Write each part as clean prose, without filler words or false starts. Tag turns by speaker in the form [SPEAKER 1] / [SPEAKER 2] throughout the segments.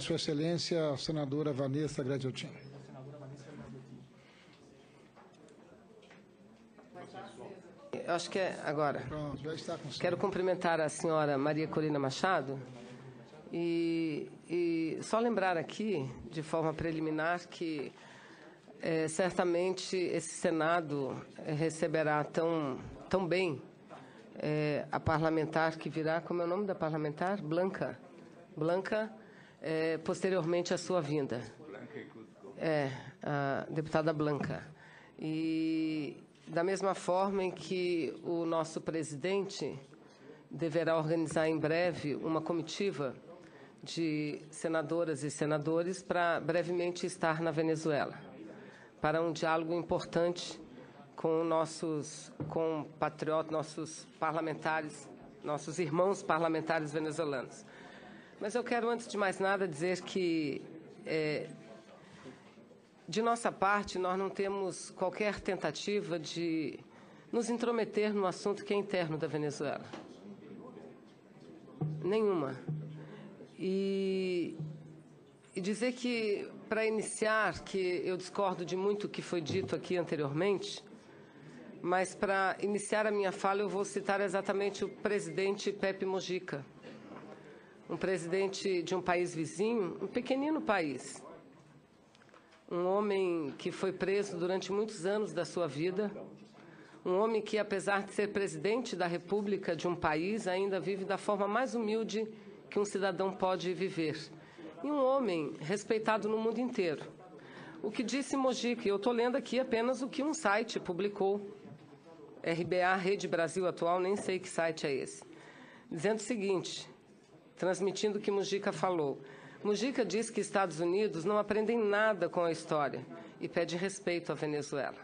[SPEAKER 1] Sua Excelência, a senadora Vanessa Gradiotin.
[SPEAKER 2] Eu acho que é agora.
[SPEAKER 1] Pronto, já está com
[SPEAKER 2] Quero cumprimentar a senhora Maria Corina Machado e só lembrar aqui, de forma preliminar, que certamente esse Senado receberá tão bem a parlamentar que virá. Como é o nome da parlamentar? Blanca, posteriormente à sua vinda. A deputada Blanca. E da mesma forma em que o nosso presidente deverá organizar em breve uma comitiva de senadoras e senadores para brevemente estar na Venezuela, para um diálogo importante com nossos compatriotas, nossos parlamentares, nossos irmãos parlamentares venezuelanos. Mas eu quero, antes de mais nada, dizer que, de nossa parte, nós não temos qualquer tentativa de nos intrometer no assunto que é interno da Venezuela. Nenhuma. E dizer que, para iniciar, que eu discordo de muito o que foi dito aqui anteriormente, mas para iniciar a minha fala eu vou citar exatamente o presidente Pepe Mujica, um presidente de um país vizinho, um pequenino país, um homem que foi preso durante muitos anos da sua vida, um homem que, apesar de ser presidente da República de um país, ainda vive da forma mais humilde que um cidadão pode viver. E um homem respeitado no mundo inteiro. O que disse Mujica, e eu estou lendo aqui apenas o que um site publicou, RBA, Rede Brasil Atual, nem sei que site é esse, dizendo o seguinte, transmitindo o que Mujica falou. Mujica diz que Estados Unidos não aprendem nada com a história e pede respeito à Venezuela.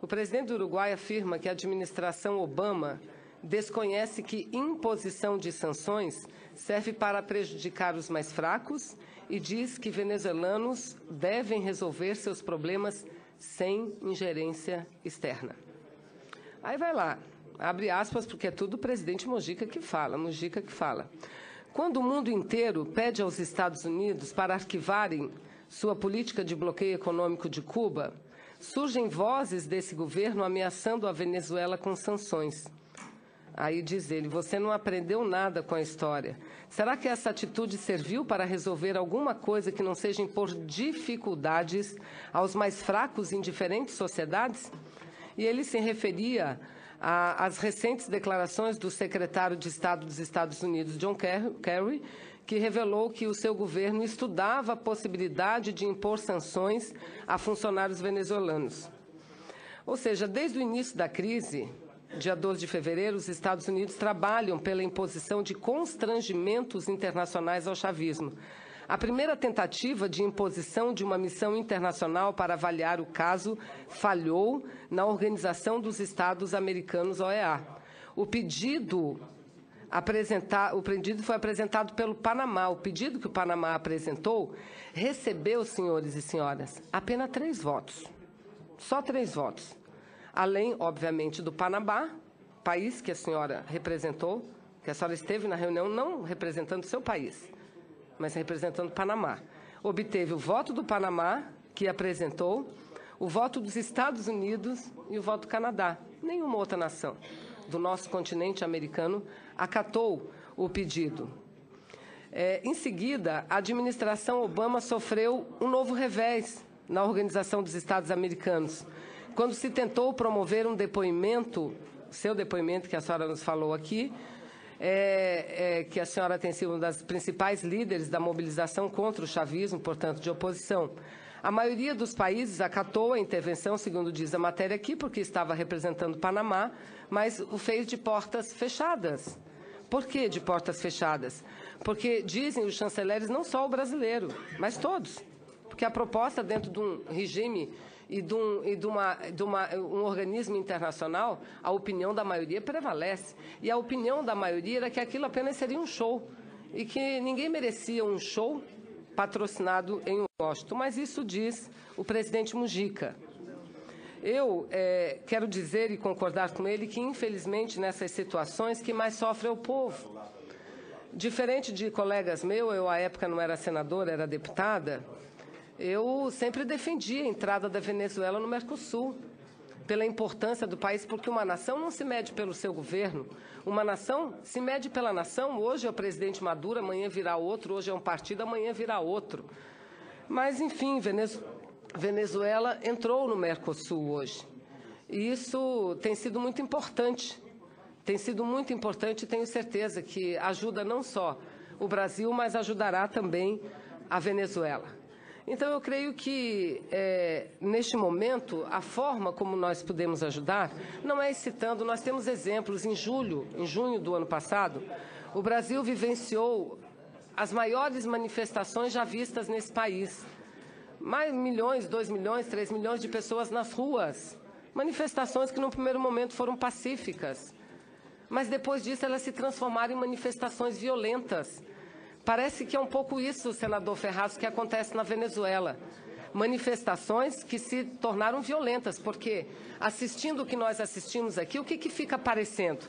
[SPEAKER 2] O presidente do Uruguai afirma que a administração Obama desconhece que imposição de sanções serve para prejudicar os mais fracos e diz que venezuelanos devem resolver seus problemas sem ingerência externa. Aí vai lá, abre aspas, porque é tudo o presidente Mujica que fala. Quando o mundo inteiro pede aos Estados Unidos para arquivarem sua política de bloqueio econômico de Cuba, surgem vozes desse governo ameaçando a Venezuela com sanções. Aí diz ele, você não aprendeu nada com a história. Será que essa atitude serviu para resolver alguma coisa que não seja impor dificuldades aos mais fracos em diferentes sociedades? E ele se referia às recentes declarações do secretário de Estado dos Estados Unidos, John Kerry, que revelou que o seu governo estudava a possibilidade de impor sanções a funcionários venezuelanos. Ou seja, desde o início da crise, dia 12 de fevereiro, os Estados Unidos trabalham pela imposição de constrangimentos internacionais ao chavismo. A primeira tentativa de imposição de uma missão internacional para avaliar o caso falhou na Organização dos Estados Americanos, OEA. O pedido foi apresentado pelo Panamá. O pedido que o Panamá apresentou recebeu, senhores e senhoras, apenas 3 votos. Só 3 votos. Além, obviamente, do Panamá, país que a senhora representou, que a senhora esteve na reunião não representando o seu país, mas representando o Panamá. Obteve o voto do Panamá, que apresentou, o voto dos Estados Unidos e o voto do Canadá. Nenhuma outra nação do nosso continente americano acatou o pedido. Em seguida, a administração Obama sofreu um novo revés na Organização dos Estados Americanos, quando se tentou promover um depoimento, seu depoimento que a senhora nos falou aqui, que a senhora tem sido uma das principais líderes da mobilização contra o chavismo, portanto, de oposição. A maioria dos países acatou a intervenção, segundo diz a matéria aqui, porque estava representando o Panamá, mas o fez de portas fechadas. Por que de portas fechadas? Porque dizem os chanceleres, não só o brasileiro, mas todos. Porque a proposta dentro de um regime e de um organismo internacional, a opinião da maioria prevalece. E a opinião da maioria era que aquilo apenas seria um show e que ninguém merecia um show patrocinado em Washington. Mas isso diz o presidente Mujica. Eu quero dizer e concordar com ele que, infelizmente, nessas situações, que mais sofre é o povo. Diferente de colegas meus, eu, à época, não era senadora, era deputada, eu sempre defendi a entrada da Venezuela no Mercosul, pela importância do país, porque uma nação não se mede pelo seu governo, uma nação se mede pela nação. Hoje é o presidente Maduro, amanhã virá outro, hoje é um partido, amanhã virá outro. Mas, enfim, Venezuela entrou no Mercosul hoje. E isso tem sido muito importante. Tem sido muito importante e tenho certeza que ajuda não só o Brasil, mas ajudará também a Venezuela. Então, eu creio que, neste momento, a forma como nós podemos ajudar não é excitando. Nós temos exemplos. Em junho do ano passado, o Brasil vivenciou as maiores manifestações já vistas nesse país. Mais milhões, 2 milhões, 3 milhões de pessoas nas ruas. Manifestações que, no primeiro momento, foram pacíficas. Mas, depois disso, elas se transformaram em manifestações violentas. Parece que é um pouco isso, senador Ferraz, que acontece na Venezuela. Manifestações que se tornaram violentas, porque, assistindo o que nós assistimos aqui, o que fica aparecendo?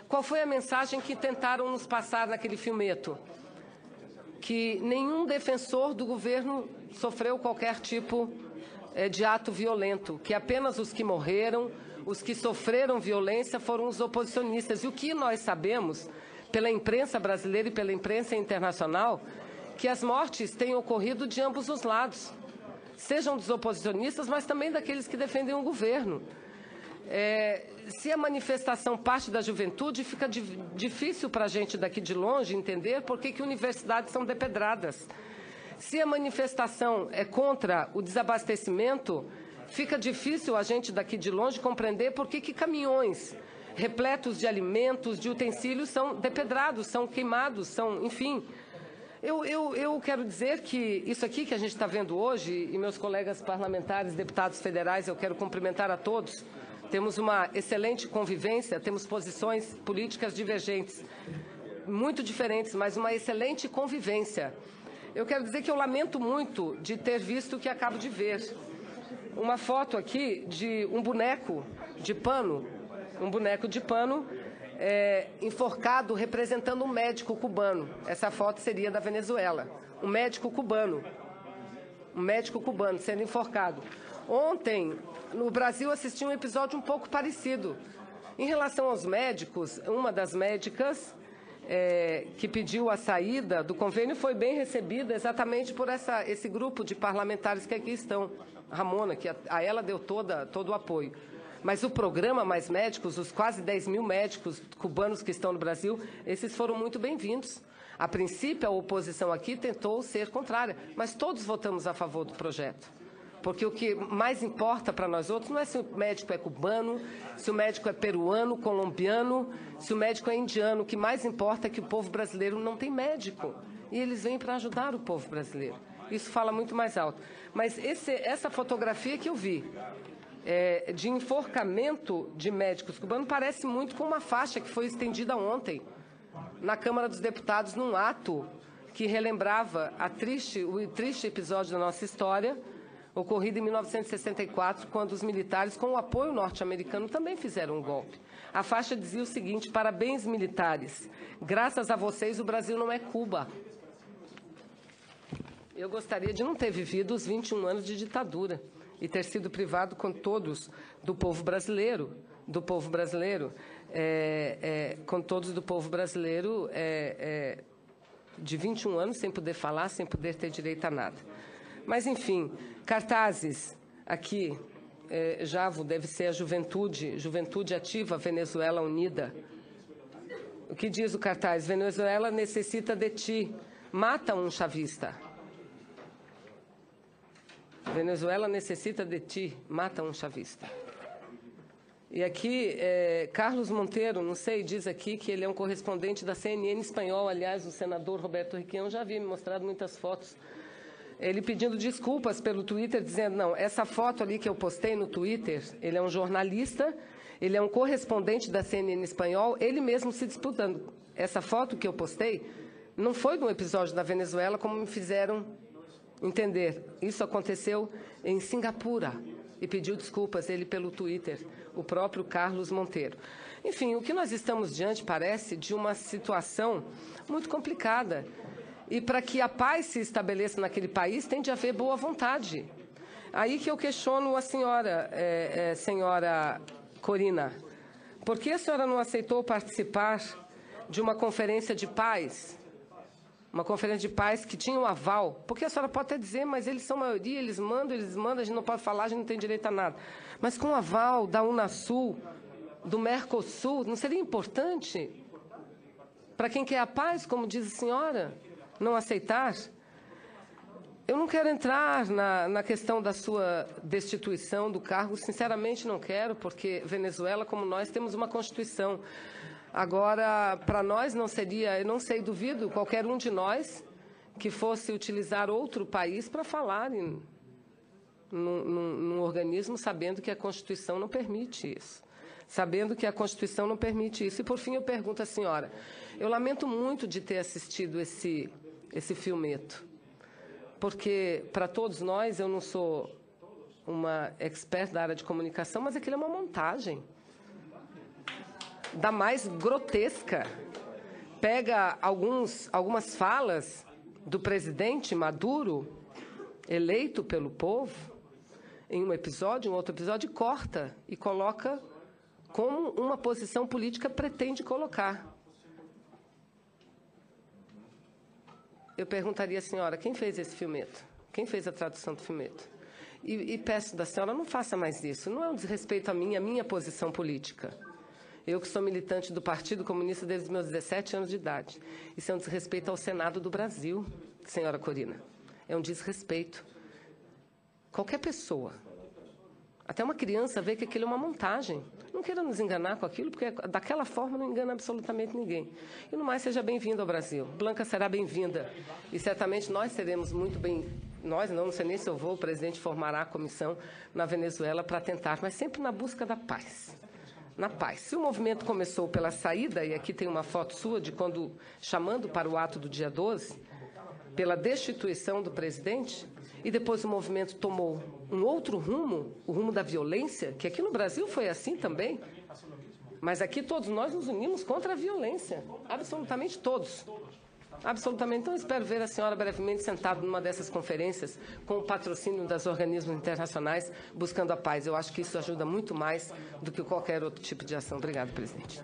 [SPEAKER 2] Qual foi a mensagem que tentaram nos passar naquele filmeto? Que nenhum defensor do governo sofreu qualquer tipo de ato violento, que apenas os que morreram, os que sofreram violência foram os oposicionistas. E o que nós sabemos, pela imprensa brasileira e pela imprensa internacional, que as mortes têm ocorrido de ambos os lados, sejam dos oposicionistas, mas também daqueles que defendem o governo. Se a manifestação parte da juventude, fica difícil para a gente daqui de longe entender por que universidades são depedradas. Se a manifestação é contra o desabastecimento, fica difícil a gente daqui de longe compreender por que caminhões repletos de alimentos, de utensílios, são depedrados, são queimados, são, enfim. Eu quero dizer que isso aqui que a gente está vendo hoje, e meus colegas parlamentares, deputados federais, eu quero cumprimentar a todos, temos uma excelente convivência, temos posições políticas divergentes, muito diferentes, mas uma excelente convivência. Eu quero dizer que eu lamento muito de ter visto o que acabo de ver. Uma foto aqui de um boneco de pano, enforcado representando um médico cubano. Essa foto seria da Venezuela. Um médico cubano sendo enforcado. Ontem, no Brasil, assisti um episódio um pouco parecido. Em relação aos médicos, uma das médicas que pediu a saída do convênio foi bem recebida exatamente por esse grupo de parlamentares que aqui estão. Ramona, que a ela deu todo o apoio. Mas o programa Mais Médicos, os quase 10 mil médicos cubanos que estão no Brasil, esses foram muito bem-vindos. A princípio, a oposição aqui tentou ser contrária, mas todos votamos a favor do projeto. Porque o que mais importa para nós outros não é se o médico é cubano, se o médico é peruano, colombiano, se o médico é indiano. O que mais importa é que o povo brasileiro não tem médico. E eles vêm para ajudar o povo brasileiro. Isso fala muito mais alto. Mas essa fotografia que eu vi, de enforcamento de médicos cubanos, parece muito com uma faixa que foi estendida ontem na Câmara dos Deputados, num ato que relembrava o triste episódio da nossa história, ocorrido em 1964, quando os militares, com o apoio norte-americano, também fizeram um golpe. A faixa dizia o seguinte: parabéns, militares, graças a vocês o Brasil não é Cuba. Eu gostaria de não ter vivido os 21 anos de ditadura e ter sido privado com todos do povo brasileiro, com todos do povo brasileiro de 21 anos sem poder falar, sem poder ter direito a nada. Mas, enfim, cartazes aqui, Javo, deve ser a Juventude Ativa Venezuela Unida. O que diz o cartaz? Venezuela necessita de ti, mata um chavista. Venezuela necessita de ti, mata um chavista. E aqui, Carlos Monteiro, não sei, diz aqui que ele é um correspondente da CNN espanhol. Aliás, o senador Roberto Requião já havia me mostrado muitas fotos. Ele pedindo desculpas pelo Twitter, dizendo, não, essa foto ali que eu postei no Twitter, ele é um jornalista, ele é um correspondente da CNN espanhol, ele mesmo se disputando. Essa foto que eu postei não foi de um episódio da Venezuela, como me fizeram entender. Isso aconteceu em Singapura e pediu desculpas ele pelo Twitter, o próprio Carlos Monteiro. Enfim, o que nós estamos diante parece de uma situação muito complicada. E para que a paz se estabeleça naquele país, tem de haver boa vontade. Aí que eu questiono a senhora, senhora Corina, por que a senhora não aceitou participar de uma conferência de paz? Uma conferência de paz que tinha um aval. Porque a senhora pode até dizer, mas eles são maioria, eles mandam, a gente não pode falar, a gente não tem direito a nada. Mas com o aval da Unasul, do Mercosul, não seria importante para quem quer a paz, como diz a senhora, não aceitar? Eu não quero entrar na questão da sua destituição do cargo, sinceramente não quero, porque Venezuela, como nós, temos uma Constituição. Agora, para nós não seria, eu não sei, duvido, qualquer um de nós que fosse utilizar outro país para falar num organismo, sabendo que a Constituição não permite isso. Sabendo que a Constituição não permite isso. E, por fim, eu pergunto à senhora, eu lamento muito de ter assistido esse filmeto, porque, para todos nós, eu não sou uma expert da área de comunicação, mas aquilo é uma montagem da mais grotesca. Pega algumas falas do presidente Maduro, eleito pelo povo, em um episódio, em outro episódio, e corta e coloca como uma posição política pretende colocar. Eu perguntaria à senhora, quem fez esse filmeto? Quem fez a tradução do filmeto? E peço da senhora, não faça mais isso. Não é um desrespeito à minha posição política. Eu que sou militante do Partido Comunista desde os meus 17 anos de idade. Isso é um desrespeito ao Senado do Brasil, senhora Corina. É um desrespeito. Qualquer pessoa, até uma criança, vê que aquilo é uma montagem. Não queira nos enganar com aquilo, porque daquela forma não engana absolutamente ninguém. E, no mais, seja bem-vindo ao Brasil. Blanca será bem-vinda. E, certamente, nós seremos muito bem... Nós, não sei nem se eu vou, o presidente formará a comissão na Venezuela para tentar, mas sempre na busca da paz. Na paz. Se o movimento começou pela saída, e aqui tem uma foto sua de quando, chamando para o ato do dia 12, pela destituição do presidente, e depois o movimento tomou um outro rumo, o rumo da violência, que aqui no Brasil foi assim também, mas aqui todos nós nos unimos contra a violência, absolutamente todos. Absolutamente. Então, espero ver a senhora brevemente sentada numa dessas conferências com o patrocínio dos organismos internacionais buscando a paz. Eu acho que isso ajuda muito mais do que qualquer outro tipo de ação. Obrigado, presidente.